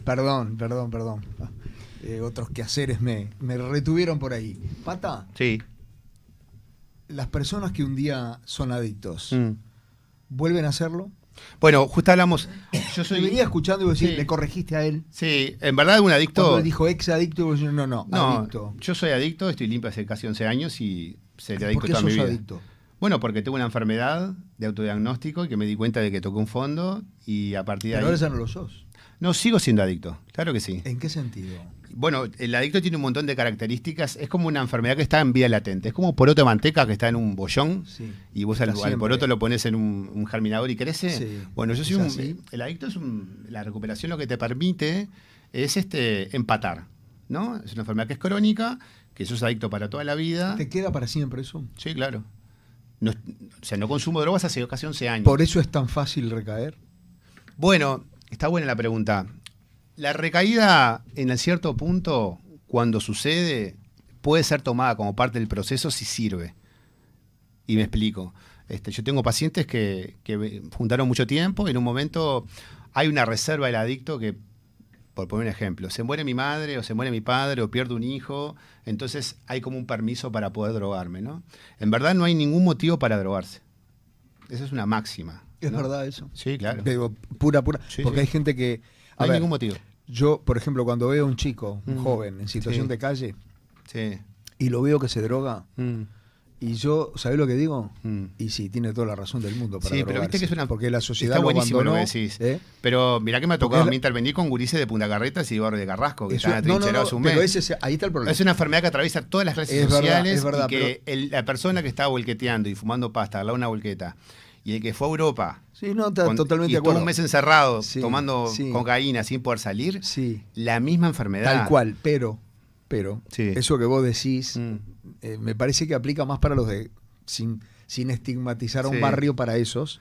Perdón. Otros quehaceres me retuvieron por ahí. Pata, Sí. las personas que un día son adictos, ¿vuelven a hacerlo? Bueno, justo hablamos. Yo venía escuchando y vos decís, Sí. le corregiste a él. Sí, en verdad un adicto... Cuando él dijo ex adicto, y vos decís, no, adicto. Yo soy adicto, estoy limpio hace casi 11 años y seré adicto ¿Por qué toda mi sos vida. adicto? Bueno, porque tengo una enfermedad de autodiagnóstico y que me di cuenta de que toqué un fondo y a partir de Pero ahí... ahora ya no lo sos. No, sigo siendo adicto, claro que sí. ¿En qué sentido? Bueno, el adicto tiene un montón de características, es como una enfermedad que está en vía latente, es como poroto de manteca que está en un bollón y vos al poroto lo pones en un germinador y crece. Sí. Bueno, yo soy el adicto la recuperación lo que te permite es empatar, ¿no? Es una enfermedad que es crónica, que sos adicto para toda la vida. ¿Te queda para siempre eso? Sí, claro. No, o sea, no consumo drogas hace casi 11 años. ¿Por eso es tan fácil recaer? Bueno, está buena la pregunta. La recaída, en cierto punto, cuando sucede, puede ser tomada como parte del proceso si sirve. Y me explico. Yo tengo pacientes que juntaron mucho tiempo y en un momento hay una reserva del adicto que, por poner un ejemplo, se muere mi madre o se muere mi padre o pierdo un hijo, entonces hay como un permiso para poder drogarme, ¿no? En verdad no hay ningún motivo para drogarse. Esa es una máxima. ¿Es ¿no? verdad eso? Sí, claro. Pero pura. Sí, porque sí. hay gente que... No hay ningún motivo. Yo, por ejemplo, cuando veo a un chico, un joven, en situación de calle, Sí. y lo veo que se droga, y yo, ¿sabés lo que digo? Y sí, tiene toda la razón del mundo para Sí, drogarse. pero viste que es una... Porque la sociedad está lo buenísimo abandonó. lo que decís. Pero mirá que me ha tocado a mí intervenir con gurises de Punta Carretas y Barrio de Carrasco, que están atrincherados un mes. Pero ahí está el problema. Es una enfermedad que atraviesa todas las clases sociales es verdad, y que la persona que está volqueteando y fumando pasta al lado de una volqueta y el que fue a Europa sí, no, está totalmente de acuerdo. Estuvo un mes encerrado tomando sí. cocaína sin poder salir, sí. La misma enfermedad. Tal cual, pero sí. eso que vos decís me parece que aplica más para los de sin estigmatizar a un barrio para esos,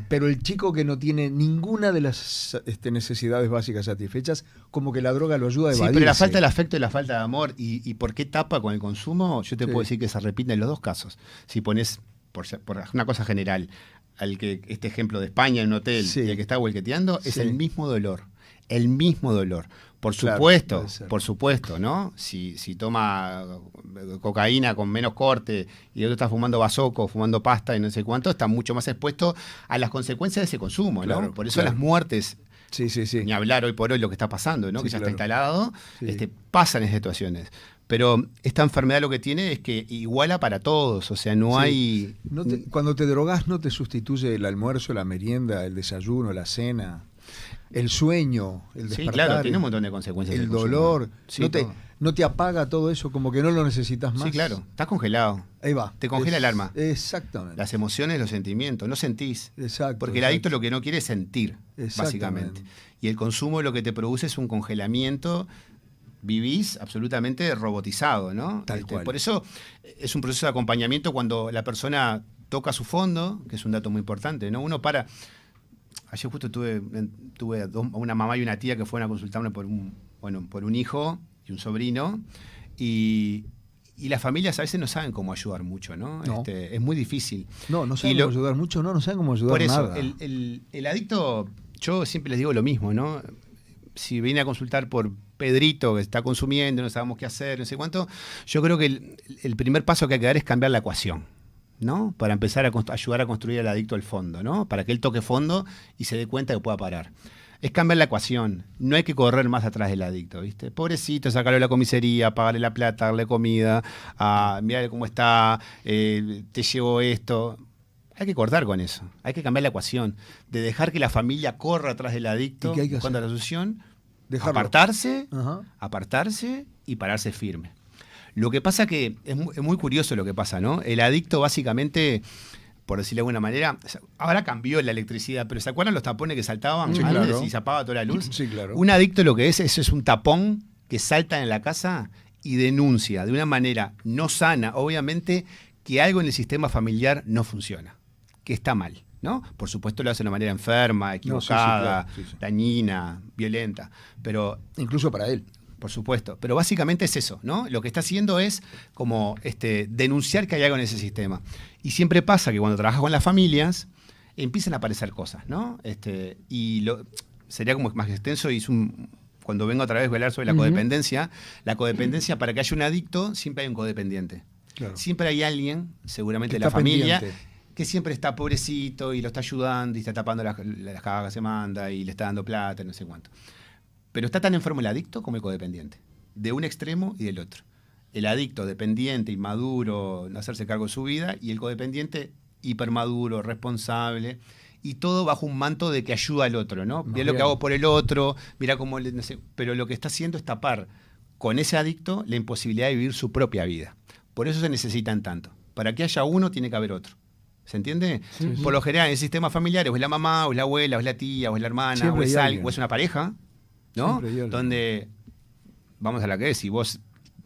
pero el chico que no tiene ninguna de las necesidades básicas satisfechas, como que la droga lo ayuda a evadirse. Sí, pero la falta de afecto y la falta de amor, y por qué tapa con el consumo, yo te puedo decir que se repite en los dos casos. Si pones, por una cosa general, al que este ejemplo de España en un hotel y el que está huelqueteando, es el mismo dolor. El mismo dolor. Por supuesto, ¿no? Si toma cocaína con menos corte y el otro está fumando bazoco, fumando pasta y no sé cuánto, está mucho más expuesto a las consecuencias de ese consumo, ¿no? Claro, por eso las muertes, ni hablar hoy por hoy lo que está pasando, ¿no? Que ya está instalado, Sí. Pasan en situaciones. Pero esta enfermedad lo que tiene es que iguala para todos, o sea, no hay... Cuando te drogás no te sustituye el almuerzo, la merienda, el desayuno, la cena, el sueño, el despertar. Sí, claro, tiene un montón de consecuencias. El dolor, sí, no te apaga todo eso, como que no lo necesitas más. Sí, claro, estás congelado. Ahí va. Te congela el alma. Exactamente. Las emociones, los sentimientos, no sentís. Exacto. Porque el adicto lo que no quiere es sentir, básicamente. Y el consumo lo que te produce es un congelamiento. Vivís absolutamente robotizado, ¿no? Tal cual. Por eso es un proceso de acompañamiento cuando la persona toca su fondo, que es un dato muy importante, ¿no? Uno para... Ayer justo tuve una mamá y una tía que fueron a consultarme por un hijo y un sobrino, y las familias a veces no saben cómo ayudar mucho, ¿no? Es muy difícil. No saben cómo ayudar mucho, no saben cómo ayudar por eso, nada. El adicto, yo siempre les digo lo mismo, ¿no? si viene a consultar por Pedrito, que está consumiendo, no sabemos qué hacer, no sé cuánto, yo creo que el primer paso que hay que dar es cambiar la ecuación, ¿no? Para empezar a ayudar a construir al adicto al fondo, ¿no? Para que él toque fondo y se dé cuenta que pueda parar. Es cambiar la ecuación. No hay que correr más atrás del adicto, ¿viste? Pobrecito, sacarlo de la comisaría, pagarle la plata, darle comida, mirarle cómo está, te llevo esto. Hay que cortar con eso. Hay que cambiar la ecuación. De dejar que la familia corra atrás del adicto cuando la solución, apartarse y pararse firme. Lo que pasa que es muy curioso lo que pasa, ¿no? El adicto básicamente, por decirlo de alguna manera, ahora cambió la electricidad, pero ¿se acuerdan los tapones que saltaban antes y se apagaba toda la luz? Sí, claro. Un adicto lo que eso es un tapón que salta en la casa y denuncia de una manera no sana, obviamente, que algo en el sistema familiar no funciona, que está mal, ¿no? Por supuesto lo hace de una manera enferma, equivocada, dañina, violenta, pero incluso para él. Por supuesto, pero básicamente es eso, ¿no? Lo que está haciendo es como denunciar que hay algo en ese sistema. Y siempre pasa que cuando trabajas con las familias, empiezan a aparecer cosas, ¿no? Sería como más extenso y cuando vengo otra vez a hablar sobre la codependencia, para que haya un adicto, siempre hay un codependiente. Claro. Siempre hay alguien, seguramente de la familia, que siempre está pobrecito y lo está ayudando y está tapando las cagadas que se manda y le está dando plata, no sé cuánto. Pero está tan enfermo el adicto como el codependiente, de un extremo y del otro. El adicto dependiente, inmaduro, no hacerse cargo de su vida, y el codependiente hipermaduro, responsable, y todo bajo un manto de que ayuda al otro, ¿no? Mira lo que hago por el otro, mira cómo... No sé, pero lo que está haciendo es tapar con ese adicto la imposibilidad de vivir su propia vida. Por eso se necesitan tanto. Para que haya uno, tiene que haber otro. ¿Se entiende? Sí, por lo general, en el sistema familiar, o es la mamá, o es la abuela, o es la tía, o es la hermana, o es una pareja, ¿no? Donde, vamos a la que es, si vos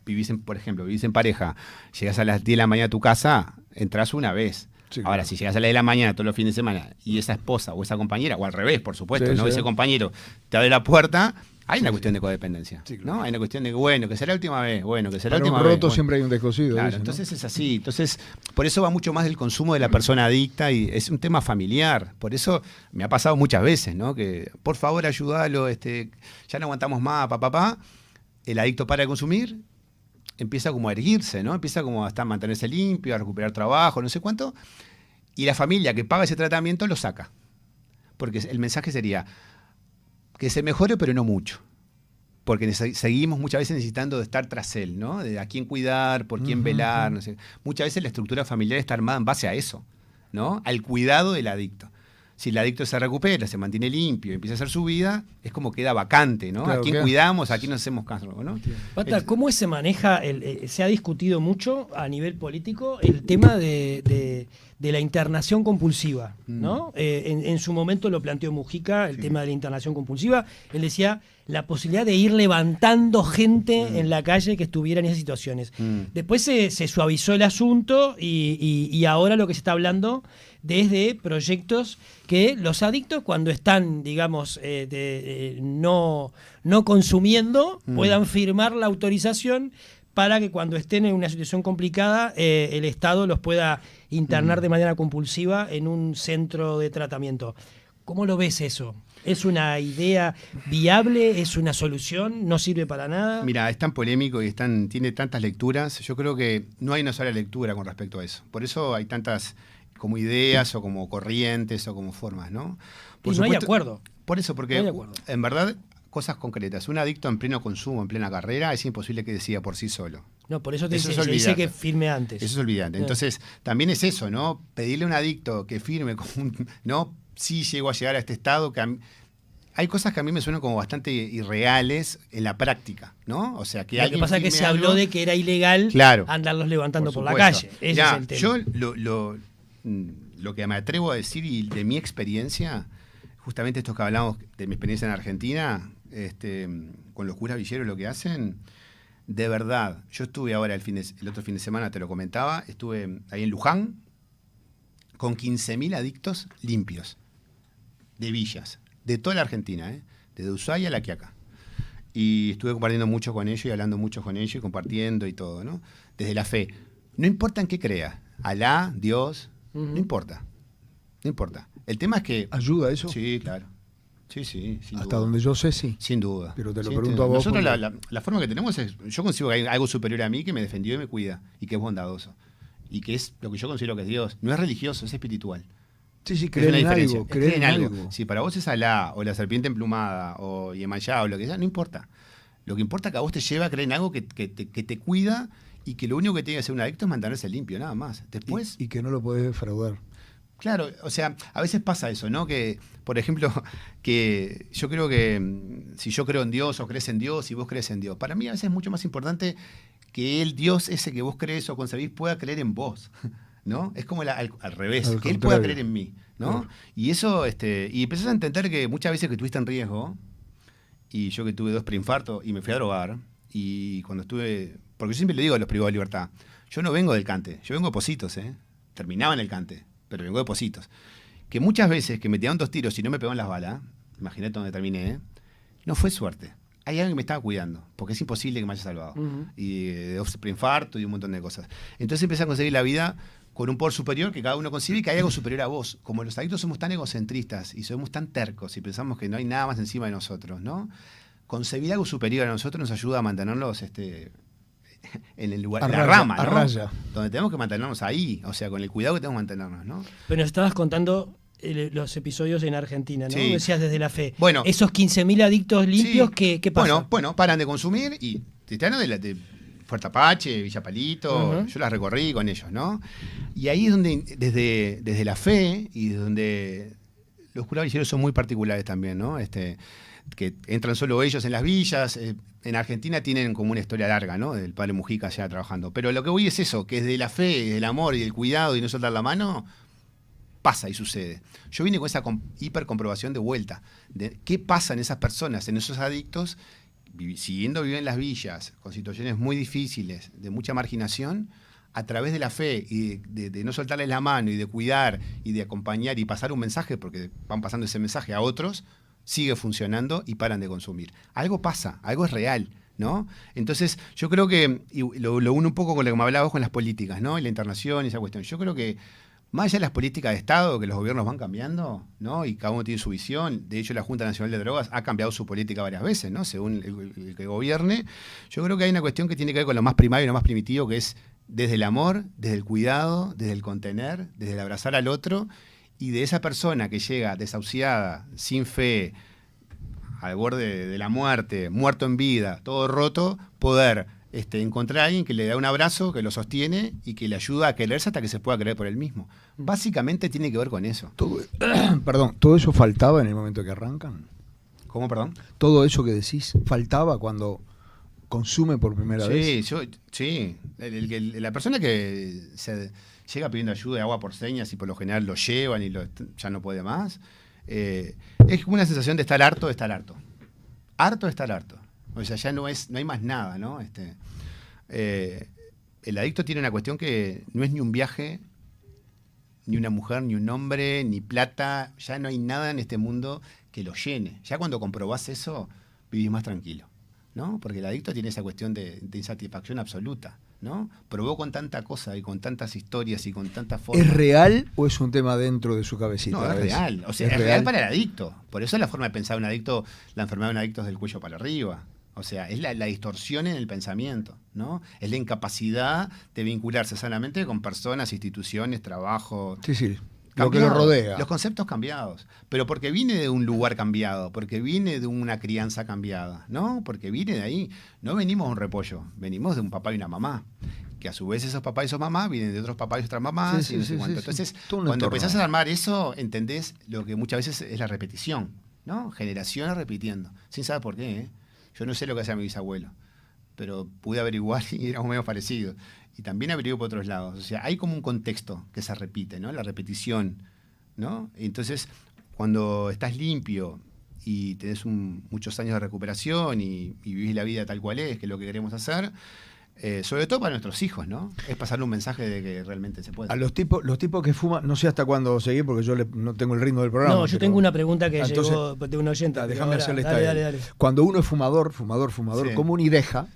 vivís en pareja, llegás a las 10 de la mañana a tu casa, entrás una vez. Sí, ahora, si llegás a las 10 de la mañana todos los fines de semana y esa esposa o esa compañera, o al revés, por supuesto, ¿no? Ese compañero te abre la puerta, hay una cuestión de codependencia, ¿no? Hay una cuestión de, que será la última vez, que será la última vez. Roto siempre hay un descosido. Claro, entonces es así. Entonces, por eso va mucho más del consumo de la persona adicta y es un tema familiar. Por eso me ha pasado muchas veces, ¿no? Que, por favor, ayúdalo, ya no aguantamos más, papá. El adicto para de consumir, empieza como a erguirse, ¿no? Empieza como a mantenerse limpio, a recuperar trabajo, no sé cuánto. Y la familia que paga ese tratamiento lo saca. Porque el mensaje sería que se mejore, pero no mucho. Porque seguimos muchas veces necesitando de estar tras él, ¿no? De a quién cuidar, por quién velar, no sé. Muchas veces la estructura familiar está armada en base a eso, ¿no? Al cuidado del adicto. Si el adicto se recupera, se mantiene limpio, empieza a hacer su vida, es como queda vacante, ¿no? Claro, ¿a quién cuidamos? ¿A quién nos hacemos caso? ¿No? Pata, ¿cómo se maneja? Se ha discutido mucho a nivel político el tema de la internación compulsiva, ¿no? En su momento lo planteó Mujica, el tema de la internación compulsiva. Él decía la posibilidad de ir levantando gente en la calle que estuviera en esas situaciones. Después se suavizó el asunto y ahora lo que se está hablando desde proyectos que los adictos, cuando están, digamos, no consumiendo, puedan firmar la autorización para que cuando estén en una situación complicada, el Estado los pueda internar de manera compulsiva en un centro de tratamiento. ¿Cómo lo ves eso? ¿Es una idea viable? ¿Es una solución? ¿No sirve para nada? Mira, es tan polémico y tiene tantas lecturas. Yo creo que no hay una sola lectura con respecto a eso. Por eso hay tantas como ideas o como corrientes o como formas, ¿no? Y no hay acuerdo. Por eso, porque en verdad, cosas concretas. Un adicto en pleno consumo, en plena carrera, es imposible que decida por sí solo. No, por eso se dice que firme antes. Eso es olvidante. Entonces, también es eso, ¿no? Pedirle a un adicto que firme, ¿no? Sí llego a llegar a este estado que hay cosas que a mí me suenan como bastante irreales en la práctica, ¿no? O sea, que lo que pasa es que se habló de que era ilegal andarlos levantando por la calle. Ese es el tema. Yo lo que me atrevo a decir y de mi experiencia, justamente esto que hablamos de mi experiencia en Argentina, con los curas villeros lo que hacen, de verdad, yo estuve ahora el otro fin de semana, te lo comentaba, estuve ahí en Luján con 15.000 adictos limpios, de villas, de toda la Argentina, desde Ushuaia a La Quiaca. Y estuve compartiendo mucho con ellos y hablando mucho con ellos y compartiendo y todo, ¿no? Desde la fe. No importa en qué creas, Alá, Dios, no importa. No importa. El tema es que... ¿Ayuda eso? Sí, claro. Sí, sin Hasta duda. donde yo sé, sí. Sin duda. Pero te lo pregunto a vos. Nosotros la forma que tenemos es, yo consigo que hay algo superior a mí que me defendió y me cuida, y que es bondadoso. Y que es lo que yo considero que es Dios. No es religioso, es espiritual. Sí, Es una diferencia. creer en algo. Si para vos es Alá, o la serpiente emplumada, o Yemayá, o lo que sea, no importa. Lo que importa es que a vos te lleva a creer en algo que te cuida y que lo único que tiene que hacer un adicto es mantenerse limpio, nada más. Después... Y que no lo podés defraudar. Claro, o sea, a veces pasa eso, ¿no? Que, por ejemplo, que yo creo que si yo creo en Dios o crees en Dios y vos crees en Dios, para mí a veces es mucho más importante que el Dios ese que vos crees o concebís pueda creer en vos, ¿no? Es como al revés, que él pueda creer en mí, ¿no? Claro. Y eso, y empezás a entender que muchas veces que estuviste en riesgo, y yo que tuve 2 preinfartos y me fui a drogar, y cuando estuve, porque yo siempre le digo a los privados de libertad, yo no vengo del Cante, yo vengo de Positos, terminaba en el Cante, pero vengo de Positos. Que muchas veces que me tiraron 2 tiros y no me pegaban las balas, imagínate dónde terminé, no fue suerte. Hay alguien que me estaba cuidando, porque es imposible que me haya salvado. Y de preinfarto y un montón de cosas. Entonces empecé a conseguir la vida con un poder superior que cada uno concibe y que hay algo superior a vos. Como los adictos somos tan egocentristas y somos tan tercos y pensamos que no hay nada más encima de nosotros, ¿no? Concebir algo superior a nosotros nos ayuda a mantenerlos en el lugar, en la rama, ¿no? A raya. Donde tenemos que mantenernos ahí, o sea, con el cuidado que tenemos que mantenernos, ¿no? Pero estabas contando los episodios en Argentina, ¿no? Sí. Decías desde la fe. Bueno, esos 15.000 adictos limpios, sí. ¿Qué pasa? Bueno, paran de consumir y te están de Fuerte Apache, Villa Palito, yo las recorrí con ellos, ¿no? Y ahí es donde, desde la fe y desde donde los curas villeros son muy particulares también, ¿no? Que entran solo ellos en las villas. En Argentina tienen como una historia larga, ¿no? Del padre Mujica allá trabajando. Pero lo que voy es eso, que desde la fe, del amor y del cuidado y no soltar la mano, pasa y sucede. Yo vine con esa hipercomprobación de vuelta, de qué pasa en esas personas, en esos adictos, siguiendo viviendo en las villas, con situaciones muy difíciles, de mucha marginación, a través de la fe y de no soltarles la mano y de cuidar y de acompañar y pasar un mensaje, porque van pasando ese mensaje a otros, sigue funcionando y paran de consumir. Algo pasa, algo es real, ¿no? Entonces, yo creo que, y lo uno un poco con lo que me hablabas con las políticas, ¿no? Y la internación y esa cuestión. Yo creo que, más allá de las políticas de Estado, que los gobiernos van cambiando, ¿no? Y cada uno tiene su visión. De hecho, la Junta Nacional de Drogas ha cambiado su política varias veces, ¿no? Según el que gobierne. Yo creo que hay una cuestión que tiene que ver con lo más primario y lo más primitivo, que es desde el amor, desde el cuidado, desde el contener, desde el abrazar al otro, y de esa persona que llega desahuciada, sin fe, al borde de la muerte, muerto en vida, todo roto, poder encontrar a alguien que le da un abrazo, que lo sostiene y que le ayuda a quererse hasta que se pueda querer por él mismo. Básicamente tiene que ver con eso. ¿Todo eso faltaba en el momento que arrancan? ¿Cómo, perdón? Todo eso que decís, ¿faltaba cuando consume por primera vez? Sí. La persona que se llega pidiendo ayuda de agua por señas y por lo general lo llevan y ya no puede más, es como una sensación de estar harto de estar harto. Harto de estar harto. O sea, ya no hay más nada, ¿no? El adicto tiene una cuestión que no es ni un viaje, ni una mujer, ni un hombre, ni plata. Ya no hay nada en este mundo que lo llene. Ya cuando comprobás eso, vivís más tranquilo, ¿no? Porque el adicto tiene esa cuestión de insatisfacción absoluta, ¿no? Probó con tanta cosa y con tantas historias y con tantas formas. ¿Es real o es un tema dentro de su cabecita? No, es real. O sea, es real para el adicto. Por eso es la forma de pensar de un adicto, la enfermedad de un adicto es del cuello para arriba. O sea, es la distorsión en el pensamiento, ¿no? Es la incapacidad de vincularse sanamente con personas, instituciones, trabajo. Sí. Lo que lo rodea. Los conceptos cambiados. Pero porque viene de un lugar cambiado, porque viene de una crianza cambiada, ¿no? Porque viene de ahí. No venimos de un repollo, venimos de un papá y una mamá. Que a su vez esos papás y esas mamás vienen de otros papás y otras mamás. Sí, y no sé cuánto. Entonces, cuando empezás a armar eso, entendés lo que muchas veces es la repetición, ¿no? Generaciones repitiendo, sin saber por qué, ¿eh? Yo no sé lo que hacía mi bisabuelo, pero pude averiguar y era medio parecido. Y también averigué por otros lados. O sea, hay como un contexto que se repite, ¿no? La repetición, ¿no? Entonces, cuando estás limpio y tenés muchos años de recuperación y vivís la vida tal cual es, que es lo que queremos hacer, sobre todo para nuestros hijos, ¿no? Es pasarle un mensaje de que realmente se puede. A los tipos que fuman, no sé hasta cuándo seguir porque yo no tengo el ritmo del programa. No, yo tengo una pregunta que llegó de un oyente. Déjame hacerle esta. Dale. Cuando uno es fumador sí. común y deja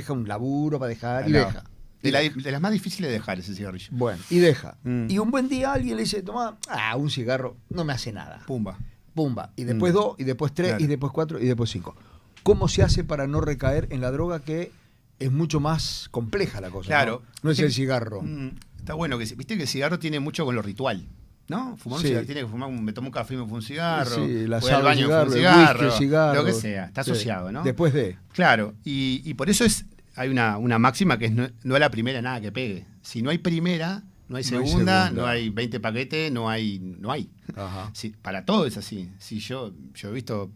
un laburo para dejar y deja. De las más difíciles de dejar ese cigarrillo. Bueno, y deja. Y un buen día alguien le dice, toma, un cigarro no me hace nada. Pumba. pumba. Y después 2, y después 3, y después 4, y después 5. ¿Cómo se hace para no recaer en la droga, que es mucho más compleja la cosa? Claro. No es el cigarro. Está bueno, viste que el cigarro tiene mucho con lo ritual, ¿no? Fumar un cigarro, tiene que fumar, me tomo un café y me fumo un cigarro, voy al baño cigarro, un cigarro, whisky, cigarro, lo que sea, está asociado, ¿no? Después de. Claro, y por eso hay una máxima que es no a la primera nada que pegue. Si no hay primera, no hay segunda, no hay 20 paquetes, no hay. Ajá. Sí, para todo es así. Si yo he visto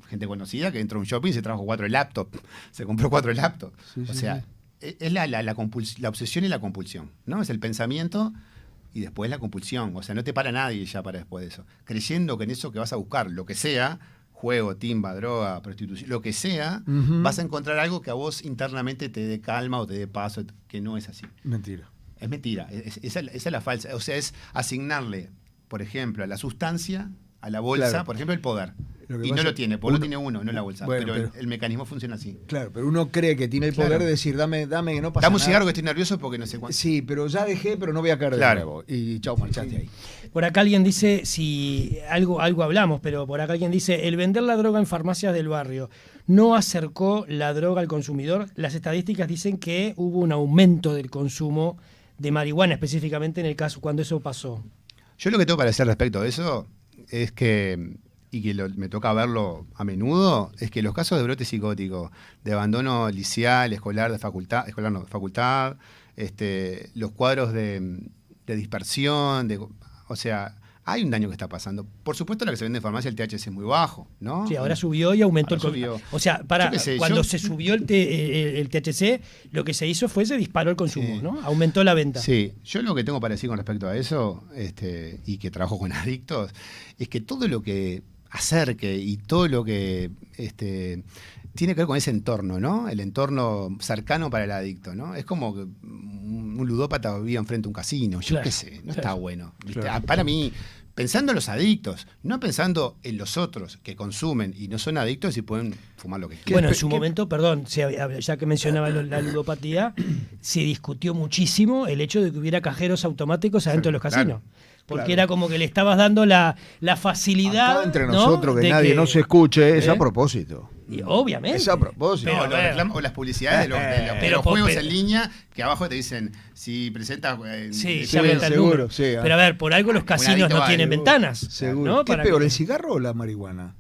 gente conocida que entró a un shopping y se trajo 4 laptops, se compró 4 laptops. O sea, es la obsesión y la compulsión, ¿no? Es el pensamiento y después la compulsión. O sea, no te para nadie ya para después de eso. Creyendo que en eso que vas a buscar, lo que sea, juego, timba, droga, prostitución, lo que sea, vas a encontrar algo que a vos internamente te dé calma o te dé paso, que no es así. Mentira. Es mentira. Esa es la falsa. O sea, es asignarle, por ejemplo, a la sustancia, a la bolsa, por ejemplo, el poder. Y no lo tiene, porque lo tiene uno, no la bolsa. Bueno, pero el mecanismo funciona así. Claro, pero uno cree que tiene el poder de decir, dame que no pasa nada. Dame un cigarro que estoy nervioso porque no sé cuánto. Sí, pero ya dejé, pero no voy a caer de nuevo. Y chau, marchate ahí. Por acá alguien dice, si algo hablamos, pero por acá alguien dice, el vender la droga en farmacias del barrio no acercó la droga al consumidor. Las estadísticas dicen que hubo un aumento del consumo de marihuana, específicamente en el caso cuando eso pasó. Yo lo que tengo para decir respecto a eso es que, y que me toca verlo a menudo, es que los casos de brote psicótico, de abandono liceal, escolar, de facultad, los cuadros de dispersión, o sea, hay un daño que está pasando. Por supuesto, la que se vende en farmacia, el THC es muy bajo, ¿no? Sí, ahora subió y aumentó el consumo. O sea, cuando se subió el THC, lo que se hizo fue se disparó el consumo, ¿no? Aumentó la venta. Sí, yo lo que tengo para decir con respecto a eso, y que trabajo con adictos, es que todo lo que acerque y todo lo que tiene que ver con ese entorno, ¿no? El entorno cercano para el adicto, ¿no? Es como que un ludópata vivía enfrente de un casino, yo qué sé, no está bueno. Claro. Para mí, pensando en los adictos, no pensando en los otros que consumen y no son adictos y pueden fumar lo que quieran. Bueno, en su momento, perdón, ya que mencionaba la ludopatía, se discutió muchísimo el hecho de que hubiera cajeros automáticos adentro de los casinos. Porque era como que le estabas dando la facilidad. Acá entre nosotros, ¿no? que nadie no se escuche, es a propósito. Y obviamente. Es a propósito. O las publicidades de los juegos en línea, que abajo te dicen, si presentas... seguro. Sí, pero a ver, por algo los casinos no tienen ventanas. Seguro. ¿No? ¿Qué es peor, el cigarro o la marihuana?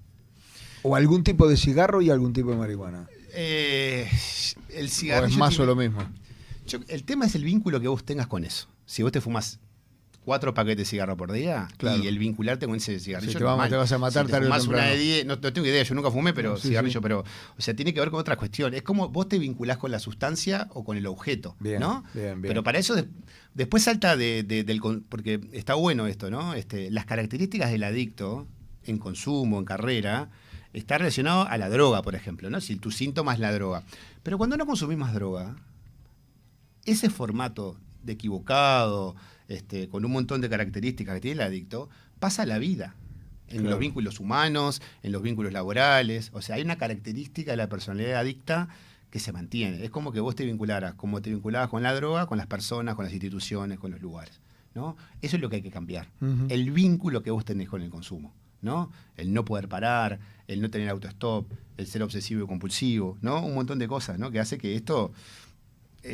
¿O algún tipo de cigarro y algún tipo de marihuana? El cigarro... ¿O es más o lo mismo? El tema es el vínculo que vos tengas con eso. Si vos te fumas 4 paquetes de cigarro por día, y el vincularte con ese cigarrillo. Si te vas a matar tarde o temprano. Una de 10, no tengo idea, yo nunca fumé, pero cigarrillo, pero, o sea, tiene que ver con otras cuestiones. Es como vos te vinculás con la sustancia o con el objeto, ¿no? Bien. Pero para eso después salta porque está bueno esto, ¿no? Las características del adicto en consumo, en carrera, está relacionado a la droga, por ejemplo, ¿no? Si tu síntoma es la droga. Pero cuando no consumís más droga, ese formato de equivocado, con un montón de características que tiene el adicto, pasa la vida en los vínculos humanos, en los vínculos laborales. O sea, hay una característica de la personalidad adicta que se mantiene. Es como que vos te vincularas, como te vinculabas con la droga, con las personas, con las instituciones, con los lugares, ¿no? Eso es lo que hay que cambiar. El vínculo que vos tenés con el consumo, ¿no? El no poder parar, el no tener autostop, el ser obsesivo y compulsivo, ¿no? Un montón de cosas, ¿no? Que hace que esto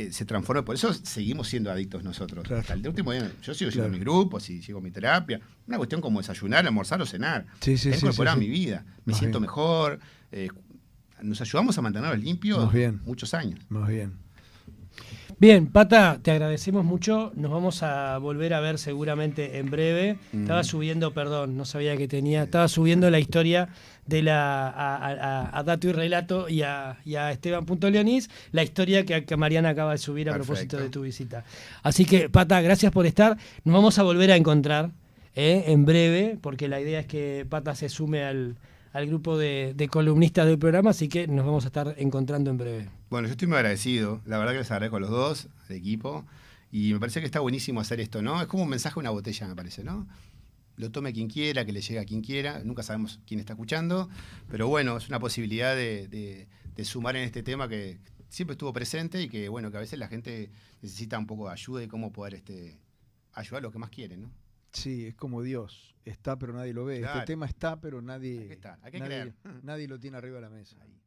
se transforma. Por eso seguimos siendo adictos nosotros. Claro. Hasta el último día, yo sigo siendo mi grupo, sigo mi terapia. Una cuestión como desayunar, almorzar o cenar. He incorporado a mi vida. Me siento mejor. Nos ayudamos a mantenernos limpios muchos años. Más bien. Bien, Pata, te agradecemos mucho. Nos vamos a volver a ver seguramente en breve. Estaba subiendo, perdón, no sabía que tenía. Estaba subiendo la historia de a Dato y Relato y a Esteban.Leonís, la historia que Mariana acaba de subir a propósito de tu visita. Así que, Pata, gracias por estar. Nos vamos a volver a encontrar en breve, porque la idea es que Pata se sume al grupo de columnistas del programa, así que nos vamos a estar encontrando en breve. Bueno, yo estoy muy agradecido, la verdad que les agradezco a los dos, al equipo, y me parece que está buenísimo hacer esto, ¿no? Es como un mensaje a una botella, me parece, ¿no? Lo tome quien quiera, que le llegue a quien quiera, nunca sabemos quién está escuchando, pero bueno, es una posibilidad de sumar en este tema que siempre estuvo presente y que, bueno, que a veces la gente necesita un poco de ayuda y cómo poder ayudar a los que más quieren, ¿no? Sí, es como Dios. Está, pero nadie lo ve. Claro. Este tema está, pero nadie, Hay que creer. nadie lo tiene arriba de la mesa. Ahí.